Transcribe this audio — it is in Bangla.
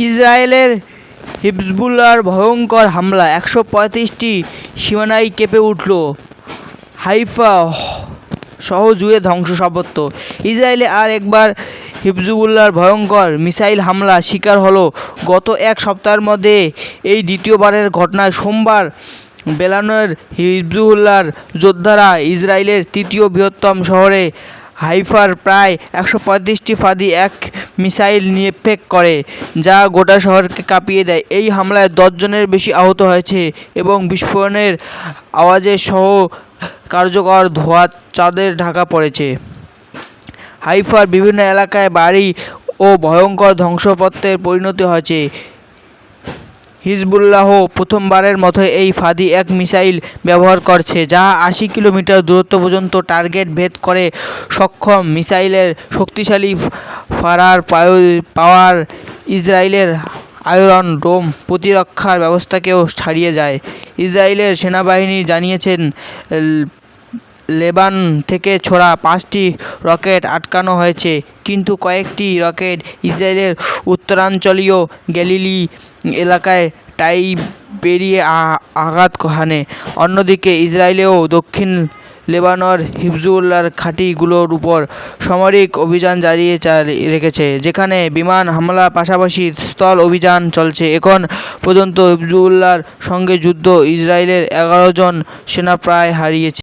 ইসরায়েলের হিজবুল্লাহর ভয়ঙ্কর হামলা ১৩৫টি সীমানায় কেঁপে উঠল। হাইফা সহ জুড়ে ধ্বংসস্থাপত্য। ইসরায়েলে আর একবার হিজবুল্লাহর ভয়ঙ্কর মিসাইল হামলা শিকার হলো গত এক সপ্তাহের মধ্যে এই দ্বিতীয়বারের ঘটনায়। সোমবার বেলানের হিজবুল্লাহর যোদ্ধারা ইসরায়েলের তৃতীয় বৃহত্তম শহরে হাইফার প্রায় ১৩৫টি ফাঁদে এক মিসাইল নিক্ষেপ করে, যা গোটা শহরকে কাঁপিয়ে দেয়। এই হামলায় ১০ জনের বেশি আহত হয়েছে এবং বিস্ফোরণের আওয়াজে সহ কার্যকর ধোঁয়ার চাদরে ঢাকা পড়েছে। হাইফার বিভিন্ন এলাকায় বাড়ি ও ভয়ঙ্কর ধ্বংসপ্রান্তে পরিণত হয়েছে। হিজবুল্লাহ প্রথমবারের মতো এই ফাঁদে এক মিসাইল ব্যবহার করছে, যা ৮০ কিলোমিটার দূরত্ব পর্যন্ত টার্গেট ভেদ করে সক্ষম। মিসাইলের শক্তিশালী ফায়ার পাওয়ার ইসরায়েলের আয়রন ডোম প্রতিরক্ষার ব্যবস্থাকেও ছাড়িয়ে যায়। ইসরায়েলের সেনাবাহিনী জানিয়েছে, লেবানন থেকে ছোড়া ৫টি রকেট আটকানো হয়েছে, কিন্তু কয়েকটি রকেট ইসরায়েলের উত্তরাঞ্চলীয় গ্যালিলি এলাকায় পেরিয়ে আঘাত হানে। অন্যদিকে ইসরায়েলও দক্ষিণ লেবাননের হিজবুল্লাহর ঘাঁটিগুলোর উপর সামরিক অভিযান জারি রেখেছে, যেখানে বিমান হামলার পাশাপাশি স্থল অভিযান চলছে। এখন পর্যন্ত হিজবুল্লাহর সঙ্গে যুদ্ধে ইসরায়েলের ১১ জন সেনা প্রাণ হারিয়েছে।